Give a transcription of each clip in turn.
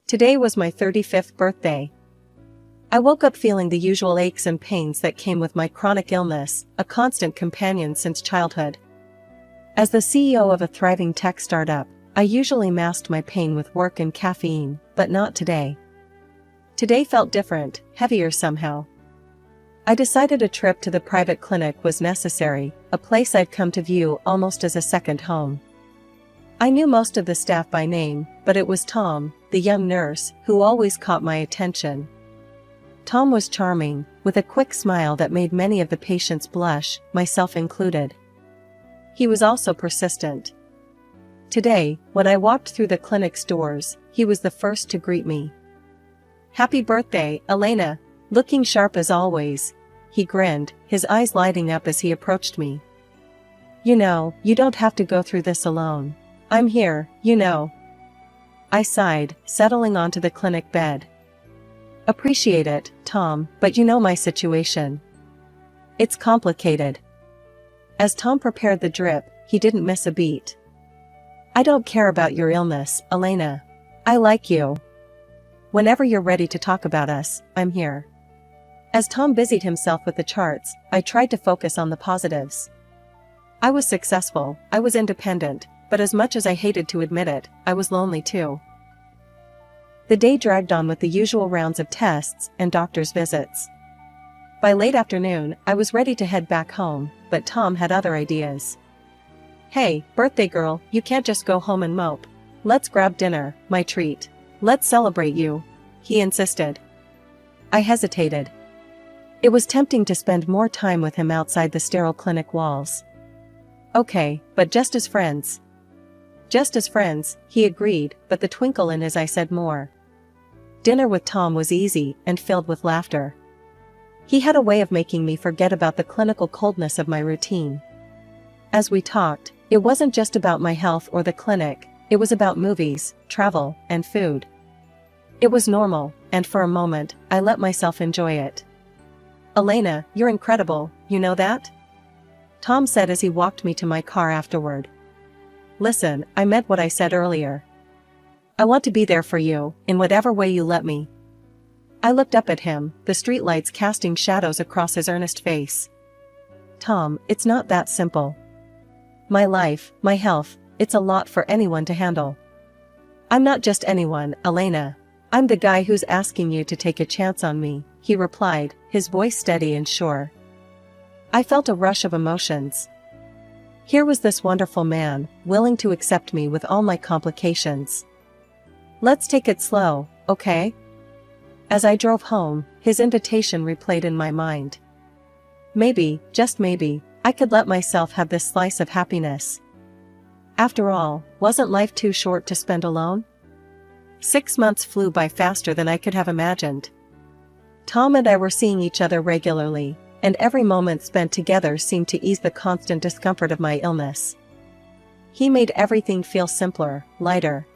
Today was my 35th birthday. I woke up feeling the usual aches and pains that came with my chronic illness, a constant companion since childhood. As the CEO of a thriving tech startup, I usually masked my pain with work and caffeine, but not today. Today felt different, heavier somehow. I decided a trip to the private clinic was necessary, a place I'd come to view almost as a second home. I knew most of the staff by name, but it was Tom, the young nurse, who always caught my attention. Tom was charming, with a quick smile that made many of the patients blush, myself included. He was also persistent. Today, when I walked through the clinic's doors, he was the first to greet me. "Happy birthday, Elena, looking sharp as always," he grinned, his eyes lighting up as he approached me. "You know, you don't have to go through this alone. I'm here, you know." I sighed, settling onto the clinic bed. "Appreciate it, Tom, but you know my situation. It's complicated." As Tom prepared the drip, he didn't miss a beat. "I don't care about your illness, Elena. I like you. Whenever you're ready to talk about us, I'm here." As Tom busied himself with the charts, I tried to focus on the positives. I was successful, I was independent, but as much as I hated to admit it, I was lonely too. The day dragged on with the usual rounds of tests and doctor's visits. By late afternoon, I was ready to head back home, but Tom had other ideas. "Hey, birthday girl, you can't just go home and mope. Let's grab dinner, my treat. Let's celebrate you," he insisted. I hesitated. It was tempting to spend more time with him outside the sterile clinic walls. "Okay, but just as friends." "Just as friends," he agreed, but the twinkle in his eye said more. Dinner with Tom was easy and filled with laughter. He had a way of making me forget about the clinical coldness of my routine. As we talked, it wasn't just about my health or the clinic, it was about movies, travel, and food. It was normal, and for a moment, I let myself enjoy it. "Elena, you're incredible, you know that?" Tom said as he walked me to my car afterward. "Listen, I meant what I said earlier. I want to be there for you, in whatever way you let me." I looked up at him, the streetlights casting shadows across his earnest face. "Tom, it's not that simple. My life, my health, it's a lot for anyone to handle." "I'm not just anyone, Elena. I'm the guy who's asking you to take a chance on me," he replied, his voice steady and sure. I felt a rush of emotions. Here was this wonderful man, willing to accept me with all my complications. "Let's take it slow, okay?" As I drove home, his invitation replayed in my mind. Maybe, just maybe, I could let myself have this slice of happiness. After all, wasn't life too short to spend alone? 6 months flew by faster than I could have imagined. Tom and I were seeing each other regularly, and every moment spent together seemed to ease the constant discomfort of my illness. He made everything feel simpler, lighter.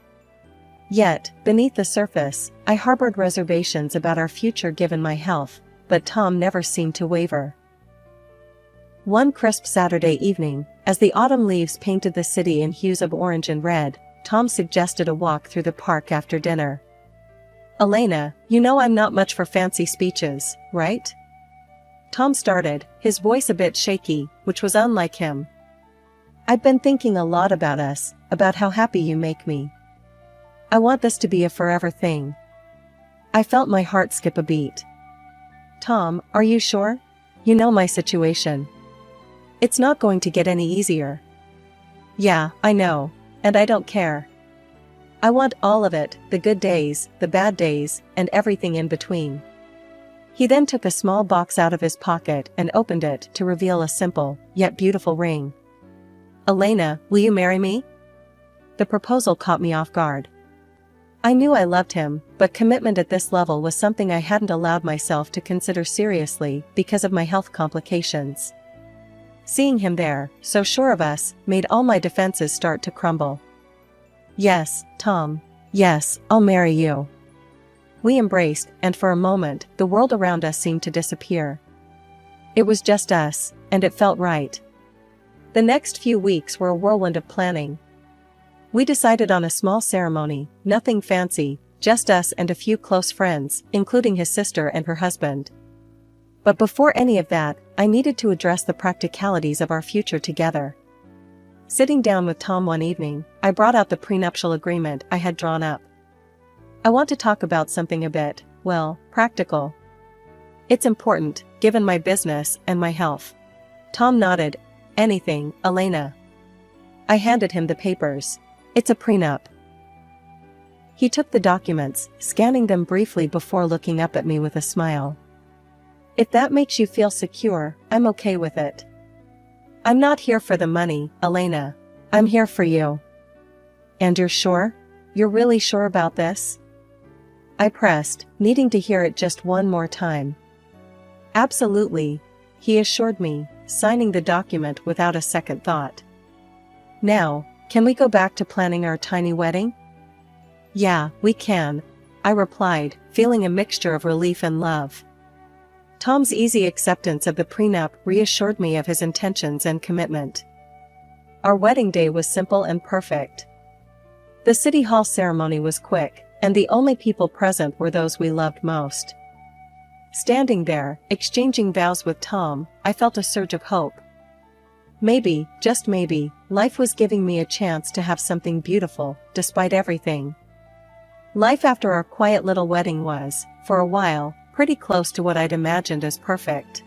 Yet, beneath the surface, I harbored reservations about our future given my health, but Tom never seemed to waver. One crisp Saturday evening, as the autumn leaves painted the city in hues of orange and red, Tom suggested a walk through the park after dinner. "Elena, you know I'm not much for fancy speeches, right?" Tom started, his voice a bit shaky, which was unlike him. "I've been thinking a lot about us, about how happy you make me. I want this to be a forever thing." I felt my heart skip a beat. "Tom, are you sure? You know my situation. It's not going to get any easier." "Yeah, I know, and I don't care. I want all of it, the good days, the bad days, and everything in between." He then took a small box out of his pocket and opened it to reveal a simple, yet beautiful ring. "Elena, will you marry me?" The proposal caught me off guard. I knew I loved him, but commitment at this level was something I hadn't allowed myself to consider seriously because of my health complications. Seeing him there, so sure of us, made all my defenses start to crumble. "Yes, Tom. Yes, I'll marry you." We embraced, and for a moment, the world around us seemed to disappear. It was just us, and it felt right. The next few weeks were a whirlwind of planning. We decided on a small ceremony, nothing fancy, just us and a few close friends, including his sister and her husband. But before any of that, I needed to address the practicalities of our future together. Sitting down with Tom one evening, I brought out the prenuptial agreement I had drawn up. I want to talk about something a bit, well, practical. It's important, given my business and my health. Tom nodded. Anything, Elena. I handed him the papers. It's a prenup. He took the documents, scanning them briefly before looking up at me with a smile. If that makes you feel secure, I'm okay with it. I'm not here for the money, Elena. I'm here for you. And you're sure? You're really sure about this? I pressed, needing to hear it just one more time. Absolutely, he assured me, signing the document without a second thought. Now, can we go back to planning our tiny wedding? Yeah, we can, I replied, feeling a mixture of relief and love. Tom's easy acceptance of the prenup reassured me of his intentions and commitment. Our wedding day was simple and perfect. The City Hall ceremony was quick, and the only people present were those we loved most. Standing there, exchanging vows with Tom, I felt a surge of hope. Maybe, just maybe, life was giving me a chance to have something beautiful, despite everything. Life after our quiet little wedding was, for a while, pretty close to what I'd imagined as perfect.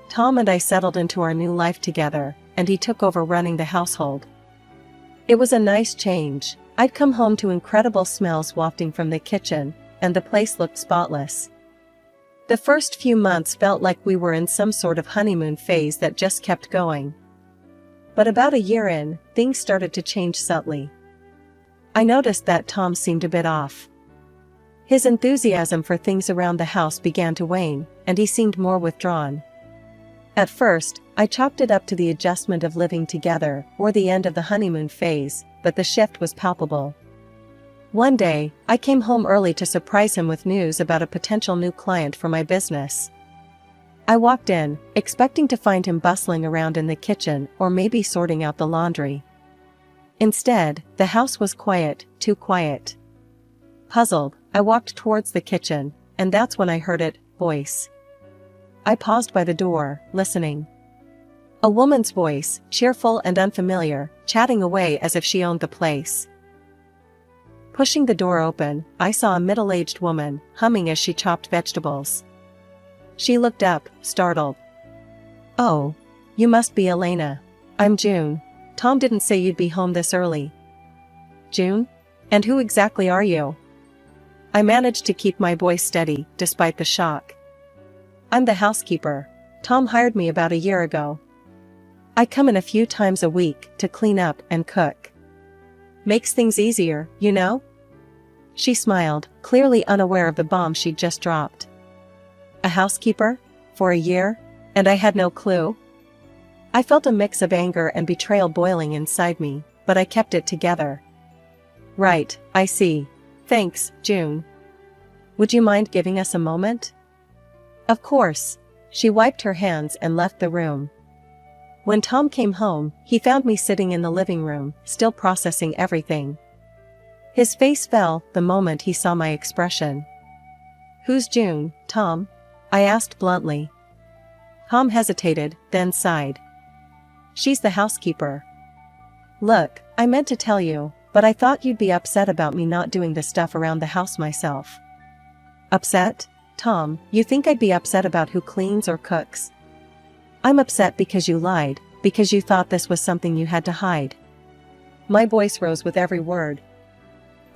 Tom and I settled into our new life together, and he took over running the household. It was a nice change. I'd come home to incredible smells wafting from the kitchen, and the place looked spotless. The first few months felt like we were in some sort of honeymoon phase that just kept going. But about a year in, things started to change subtly. I noticed that Tom seemed a bit off. His enthusiasm for things around the house began to wane, and he seemed more withdrawn. At first, I chalked it up to the adjustment of living together, or the end of the honeymoon phase, but the shift was palpable. One day, I came home early to surprise him with news about a potential new client for my business. I walked in, expecting to find him bustling around in the kitchen or maybe sorting out the laundry. Instead, the house was quiet, too quiet. Puzzled, I walked towards the kitchen, and that's when I heard it, voice. I paused by the door, listening. A woman's voice, cheerful and unfamiliar, chatting away as if she owned the place. Pushing the door open, I saw a middle-aged woman, humming as she chopped vegetables. She looked up, startled. Oh, you must be Elena. I'm June. Tom didn't say you'd be home this early. June? And who exactly are you? I managed to keep my voice steady, despite the shock. I'm the housekeeper. Tom hired me about a year ago. I come in a few times a week to clean up and cook. Makes things easier, you know? She smiled, clearly unaware of the bomb she'd just dropped. A housekeeper? For a year? And I had no clue? I felt a mix of anger and betrayal boiling inside me, but I kept it together. Right, I see. Thanks, June. Would you mind giving us a moment? Of course. She wiped her hands and left the room. When Tom came home, he found me sitting in the living room, still processing everything. His face fell the moment he saw my expression. Who's June, Tom? I asked bluntly. Tom hesitated, then sighed. She's the housekeeper. Look, I meant to tell you, but I thought you'd be upset about me not doing the stuff around the house myself. Upset? Tom, you think I'd be upset about who cleans or cooks? I'm upset because you lied, because you thought this was something you had to hide. My voice rose with every word.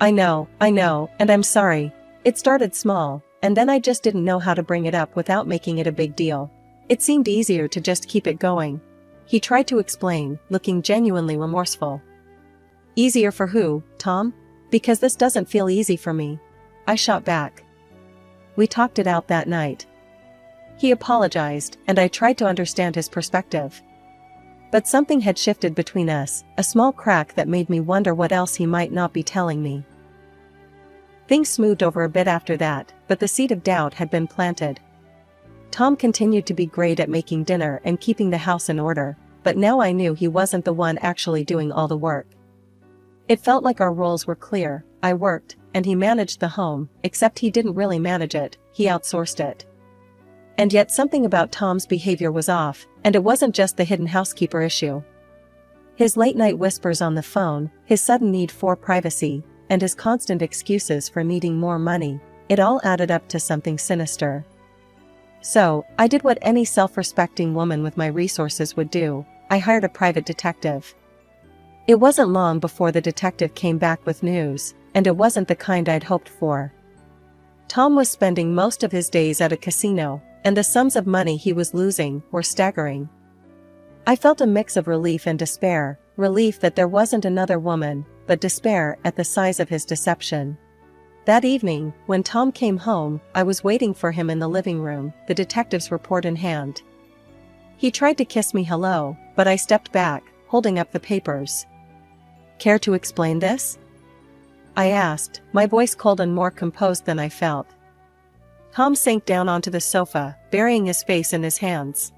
I know, and I'm sorry. It started small, and then I just didn't know how to bring it up without making it a big deal. It seemed easier to just keep it going. He tried to explain, looking genuinely remorseful. Easier for who, Tom? Because this doesn't feel easy for me. I shot back. We talked it out that night. He apologized, and I tried to understand his perspective. But something had shifted between us, a small crack that made me wonder what else he might not be telling me. Things smoothed over a bit after that, but the seed of doubt had been planted. Tom continued to be great at making dinner and keeping the house in order, but now I knew he wasn't the one actually doing all the work. It felt like our roles were clear. I worked, and he managed the home, except he didn't really manage it, he outsourced it. And yet something about Tom's behavior was off, and it wasn't just the hidden housekeeper issue. His late-night whispers on the phone, his sudden need for privacy, and his constant excuses for needing more money, it all added up to something sinister. So, I did what any self-respecting woman with my resources would do. I hired a private detective. It wasn't long before the detective came back with news, and it wasn't the kind I'd hoped for. Tom was spending most of his days at a casino, and the sums of money he was losing were staggering. I felt a mix of relief and despair, relief that there wasn't another woman, but despair at the size of his deception. That evening, when Tom came home, I was waiting for him in the living room, the detective's report in hand. He tried to kiss me hello, but I stepped back, holding up the papers. "Care to explain this?" I asked, my voice cold and more composed than I felt. Tom sank down onto the sofa, burying his face in his hands.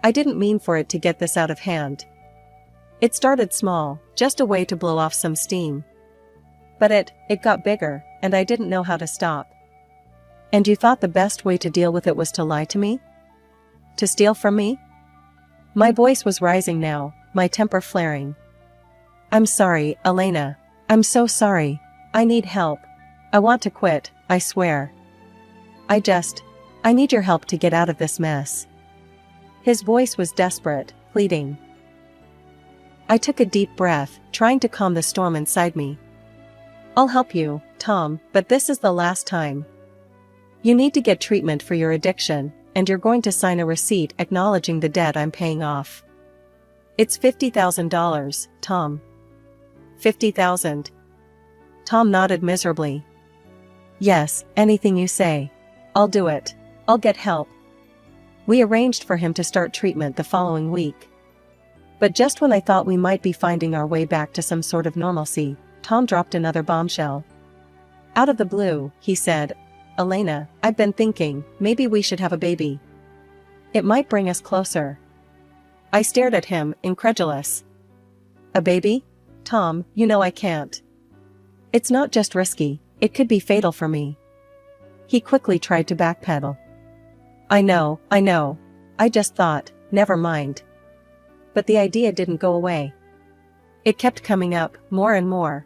"I didn't mean for it to get this out of hand. It started small, just a way to blow off some steam. But it got bigger, and I didn't know how to stop." "And you thought the best way to deal with it was to lie to me? To steal from me?" My voice was rising now, my temper flaring. "I'm sorry, Elena. I'm so sorry. I need help. I want to quit, I swear. I need your help to get out of this mess." His voice was desperate, pleading. I took a deep breath, trying to calm the storm inside me. "I'll help you, Tom, but this is the last time. You need to get treatment for your addiction, and you're going to sign a receipt acknowledging the debt I'm paying off. It's $50,000, Tom." $50,000. Tom nodded miserably. "Yes, anything you say. I'll do it. I'll get help." We arranged for him to start treatment the following week. But just when I thought we might be finding our way back to some sort of normalcy, Tom dropped another bombshell. Out of the blue, he said, "Elena, I've been thinking, maybe we should have a baby. It might bring us closer." I stared at him, incredulous. "A baby? Tom, you know I can't. It's not just risky, it could be fatal for me." He quickly tried to backpedal. I know. I just thought, never mind." But the idea didn't go away. It kept coming up, more and more.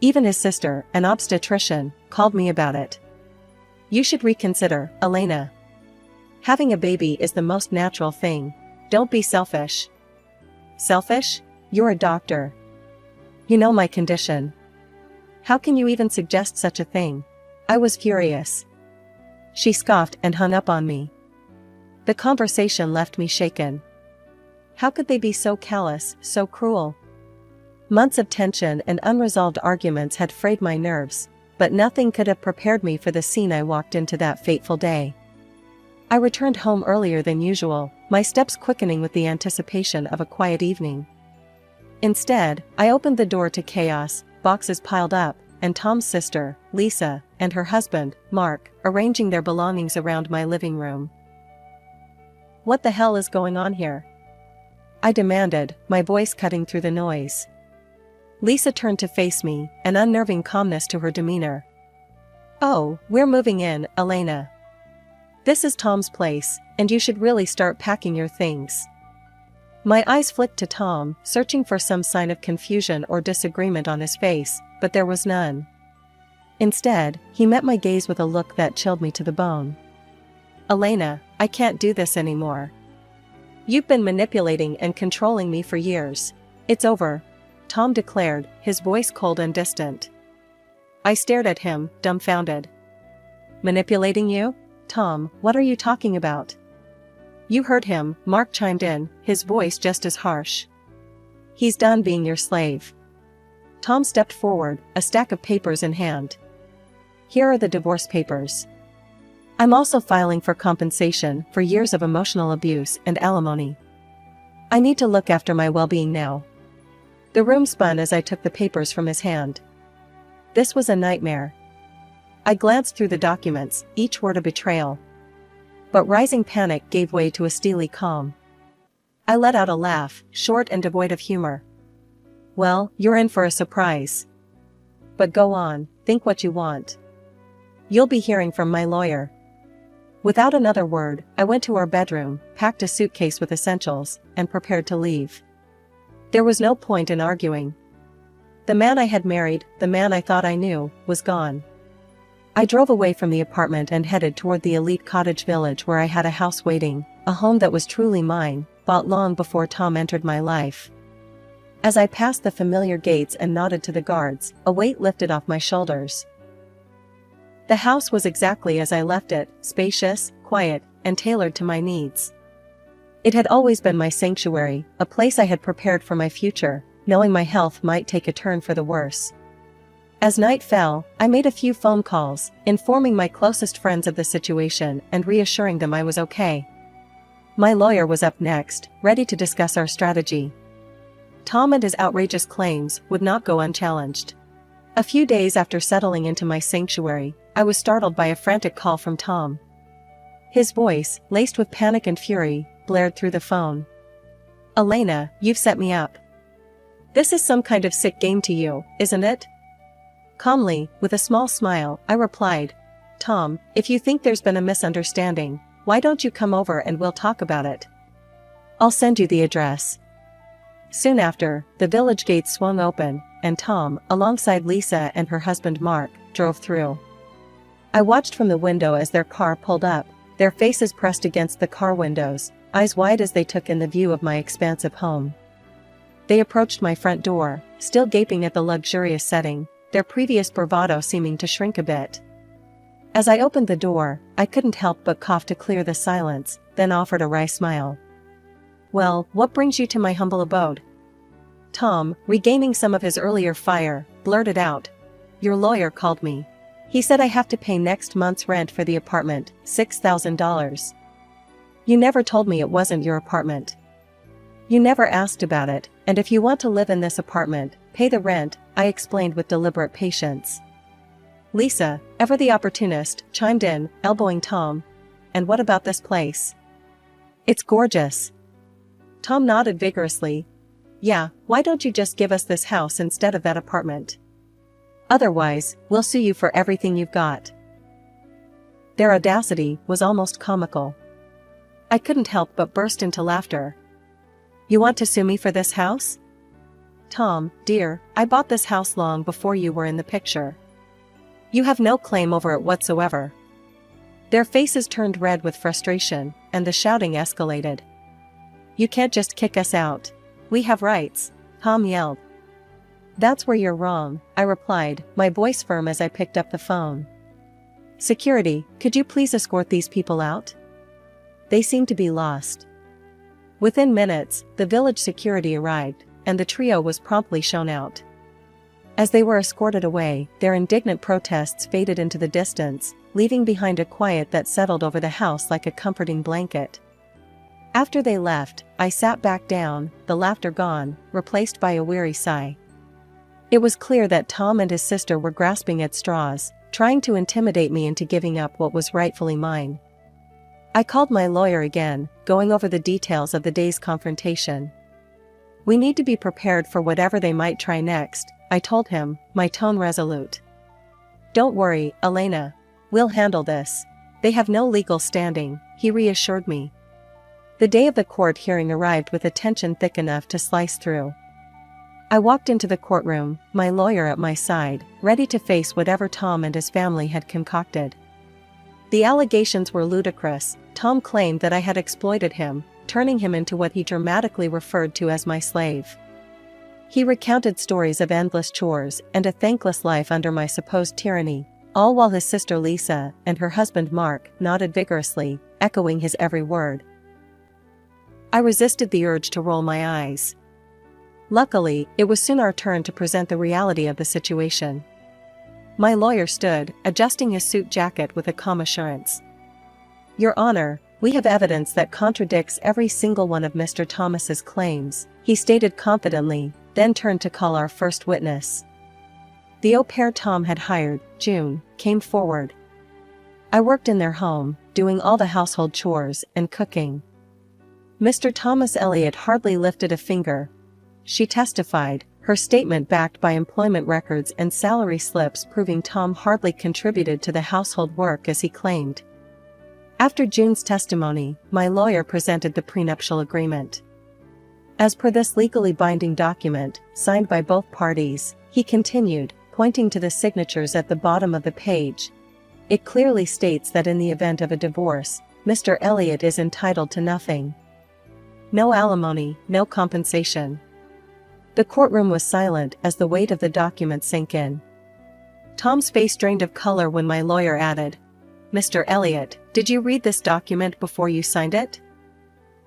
Even his sister, an obstetrician, called me about it. "You should reconsider, Elena. Having a baby is the most natural thing. Don't be selfish." "Selfish? You're a doctor. You know my condition. How can you even suggest such a thing?" I was furious. She scoffed and hung up on me. The conversation left me shaken. How could they be so callous, so cruel? Months of tension and unresolved arguments had frayed my nerves, but nothing could have prepared me for the scene I walked into that fateful day. I returned home earlier than usual, my steps quickening with the anticipation of a quiet evening. Instead, I opened the door to chaos, boxes piled up, and Tom's sister, Lisa, and her husband, Mark, arranging their belongings around my living room. "What the hell is going on here?" I demanded, my voice cutting through the noise. Lisa turned to face me, an unnerving calmness to her demeanor. "Oh, we're moving in, Elena. This is Tom's place, and you should really start packing your things." My eyes flicked to Tom, searching for some sign of confusion or disagreement on his face, but there was none. Instead, he met my gaze with a look that chilled me to the bone. "Elena, I can't do this anymore. You've been manipulating and controlling me for years. It's over," Tom declared, his voice cold and distant. I stared at him, dumbfounded. "Manipulating you? Tom, what are you talking about?" "You heard him," Mark chimed in, his voice just as harsh. "He's done being your slave." Tom stepped forward, a stack of papers in hand. "Here are the divorce papers. I'm also filing for compensation for years of emotional abuse and alimony. I need to look after my well-being now." The room spun as I took the papers from his hand. This was a nightmare. I glanced through the documents, each word a betrayal. But rising panic gave way to a steely calm. I let out a laugh, short and devoid of humor. "Well, you're in for a surprise. But go on, think what you want. You'll be hearing from my lawyer. Without another word, I went to our bedroom, packed a suitcase with essentials, and prepared to leave. There was no point in arguing. The man I had married, the man I thought I knew, was gone. I drove away from the apartment and headed toward the elite cottage village where I had a house waiting, a home that was truly mine, bought long before Tom entered my life. As I passed the familiar gates and nodded to the guards, a weight lifted off my shoulders. The house was exactly as I left it, spacious, quiet, and tailored to my needs. It had always been my sanctuary, a place I had prepared for my future, knowing my health might take a turn for the worse. As night fell, I made a few phone calls, informing my closest friends of the situation and reassuring them I was okay. My lawyer was up next, ready to discuss our strategy. Tom and his outrageous claims would not go unchallenged. A few days after settling into my sanctuary, I was startled by a frantic call from Tom. His voice, laced with panic and fury, blared through the phone. "Elena, you've set me up. This is some kind of sick game to you, isn't it?" Calmly, with a small smile, I replied, "Tom, if you think there's been a misunderstanding, why don't you come over and we'll talk about it? I'll send you the address." Soon after, the village gates swung open, and Tom, alongside Lisa and her husband Mark, drove through. I watched from the window as their car pulled up, their faces pressed against the car windows, eyes wide as they took in the view of my expansive home. They approached my front door, still gaping at the luxurious setting, their previous bravado seeming to shrink a bit. As I opened the door, I couldn't help but cough to clear the silence, then offered a wry smile. "Well, what brings you to my humble abode?" Tom, regaining some of his earlier fire, blurted out, "Your lawyer called me. He said I have to pay next month's rent for the apartment, $6,000. You never told me it wasn't your apartment. You never asked about it, and if you want to live in this apartment, pay the rent," I explained with deliberate patience. Lisa, ever the opportunist, chimed in, elbowing Tom. "And what about this place? It's gorgeous." Tom nodded vigorously. "Yeah, why don't you just give us this house instead of that apartment? Otherwise, we'll sue you for everything you've got." Their audacity was almost comical. I couldn't help but burst into laughter. "You want to sue me for this house? Tom, dear, I bought this house long before you were in the picture. You have no claim over it whatsoever." Their faces turned red with frustration, and the shouting escalated. "You can't just kick us out. We have rights," Tom yelled. "That's where you're wrong," I replied, my voice firm as I picked up the phone. "Security, could you please escort these people out? They seem to be lost." Within minutes, the village security arrived, and the trio was promptly shown out. As they were escorted away, their indignant protests faded into the distance, leaving behind a quiet that settled over the house like a comforting blanket. After they left, I sat back down, the laughter gone, replaced by a weary sigh. It was clear that Tom and his sister were grasping at straws, trying to intimidate me into giving up what was rightfully mine. I called my lawyer again, going over the details of the day's confrontation. "We need to be prepared for whatever they might try next," I told him, my tone resolute. "Don't worry, Elena. We'll handle this. They have no legal standing," he reassured me. The day of the court hearing arrived with a tension thick enough to slice through. I walked into the courtroom, my lawyer at my side, ready to face whatever Tom and his family had concocted. The allegations were ludicrous. Tom claimed that I had exploited him, turning him into what he dramatically referred to as my slave. He recounted stories of endless chores and a thankless life under my supposed tyranny, all while his sister Lisa and her husband Mark nodded vigorously, echoing his every word. I resisted the urge to roll my eyes. Luckily, it was soon our turn to present the reality of the situation. My lawyer stood, adjusting his suit jacket with a calm assurance. "Your Honor, we have evidence that contradicts every single one of Mr. Thomas's claims," he stated confidently, then turned to call our first witness. The au pair Tom had hired, June, came forward. I worked in their home, doing all the household chores and cooking. Mr. Thomas Elliot hardly lifted a finger. She testified, her statement backed by employment records and salary slips proving Tom hardly contributed to the household work as he claimed. After June's testimony, my lawyer presented the prenuptial agreement. As per this legally binding document, signed by both parties, he continued, pointing to the signatures at the bottom of the page. It clearly states that in the event of a divorce, Mr. Elliott is entitled to nothing. No alimony, no compensation. The courtroom was silent as the weight of the document sank in. Tom's face drained of color when my lawyer added, "Mr. Elliott, did you read this document before you signed it?"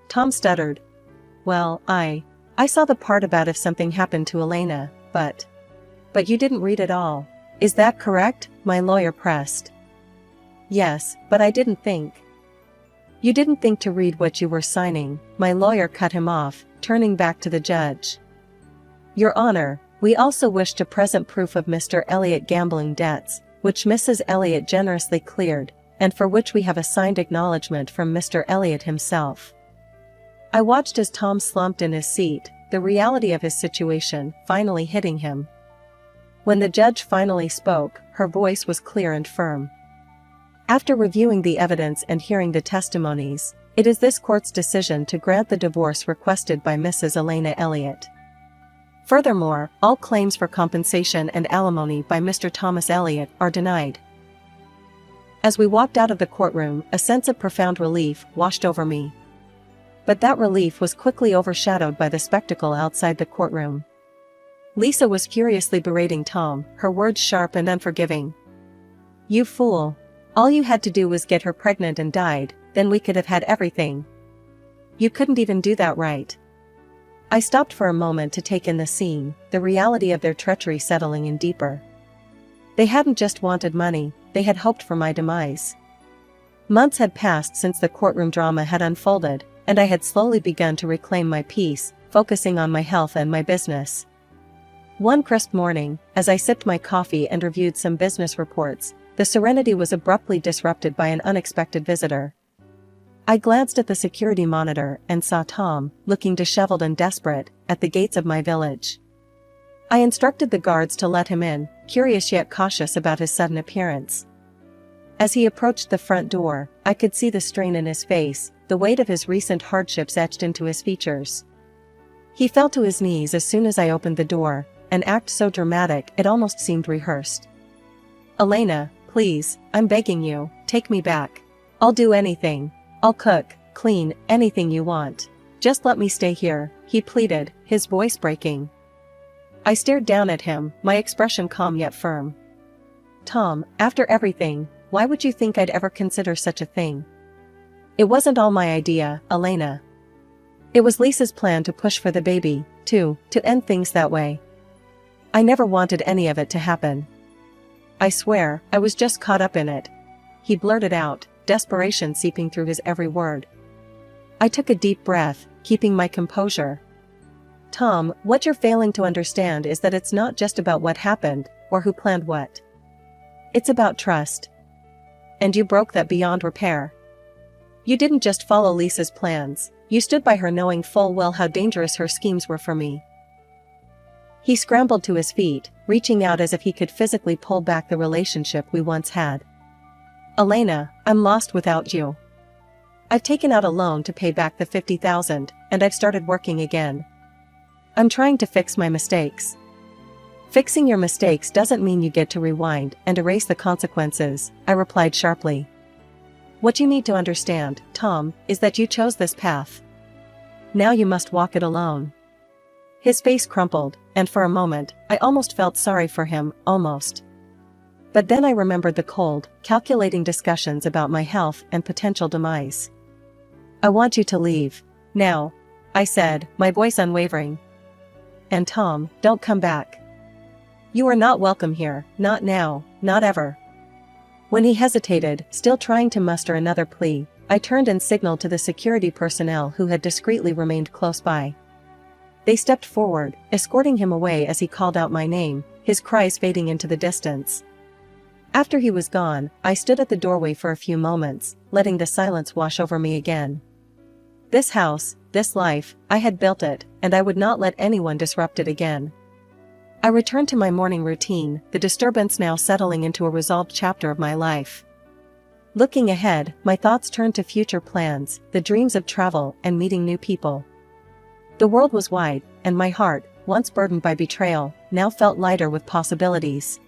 Tom stuttered. "Well, I saw the part about if something happened to Elena, but you didn't read it all. Is that correct?" my lawyer pressed. "Yes, but I didn't think." "You didn't think to read what you were signing," my lawyer cut him off, turning back to the judge. "Your Honor, we also wish to present proof of Mr. Elliott gambling debts, which Mrs. Elliott generously cleared, and for which we have a signed acknowledgement from Mr. Elliott himself." I watched as Tom slumped in his seat, the reality of his situation finally hitting him. When the judge finally spoke, her voice was clear and firm. "After reviewing the evidence and hearing the testimonies, it is this court's decision to grant the divorce requested by Mrs. Elena Elliott. Furthermore, all claims for compensation and alimony by Mr. Thomas Elliott are denied." As we walked out of the courtroom, a sense of profound relief washed over me. But that relief was quickly overshadowed by the spectacle outside the courtroom. Lisa was furiously berating Tom, her words sharp and unforgiving. "You fool. All you had to do was get her pregnant and died, then we could have had everything. You couldn't even do that right." I stopped for a moment to take in the scene, the reality of their treachery settling in deeper. They hadn't just wanted money, they had hoped for my demise. Months had passed since the courtroom drama had unfolded, and I had slowly begun to reclaim my peace, focusing on my health and my business. One crisp morning, as I sipped my coffee and reviewed some business reports, the serenity was abruptly disrupted by an unexpected visitor. I glanced at the security monitor and saw Tom, looking disheveled and desperate, at the gates of my village. I instructed the guards to let him in, curious yet cautious about his sudden appearance. As he approached the front door, I could see the strain in his face, the weight of his recent hardships etched into his features. He fell to his knees as soon as I opened the door, an act so dramatic it almost seemed rehearsed. "Elena, please, I'm begging you, take me back. I'll do anything. I'll cook, clean, anything you want. Just let me stay here," he pleaded, his voice breaking. I stared down at him, my expression calm yet firm. "Tom, after everything, why would you think I'd ever consider such a thing? It wasn't all my idea, Elena. It was Lisa's plan to push for the baby, to end things that way. I never wanted any of it to happen. I swear, I was just caught up in it," he blurted out, desperation seeping through his every word. I took a deep breath, keeping my composure. "Tom, what you're failing to understand is that it's not just about what happened, or who planned what. It's about trust. And you broke that beyond repair. You didn't just follow Lisa's plans, you stood by her knowing full well how dangerous her schemes were for me." He scrambled to his feet, reaching out as if he could physically pull back the relationship we once had. "Elena, I'm lost without you. I've taken out a loan to pay back the $50,000, and I've started working again. I'm trying to fix my mistakes." "Fixing your mistakes doesn't mean you get to rewind and erase the consequences," I replied sharply. "What you need to understand, Tom, is that you chose this path. Now you must walk it alone." His face crumpled, and for a moment, I almost felt sorry for him, almost. But then I remembered the cold, calculating discussions about my health and potential demise. "I want you to leave. Now," I said, my voice unwavering. "And Tom, don't come back. You are not welcome here, not now, not ever." When he hesitated, still trying to muster another plea, I turned and signaled to the security personnel who had discreetly remained close by. They stepped forward, escorting him away as he called out my name, his cries fading into the distance. After he was gone, I stood at the doorway for a few moments, letting the silence wash over me again. This house, this life, I had built it, and I would not let anyone disrupt it again. I returned to my morning routine, the disturbance now settling into a resolved chapter of my life. Looking ahead, my thoughts turned to future plans, the dreams of travel and meeting new people. The world was wide, and my heart, once burdened by betrayal, now felt lighter with possibilities.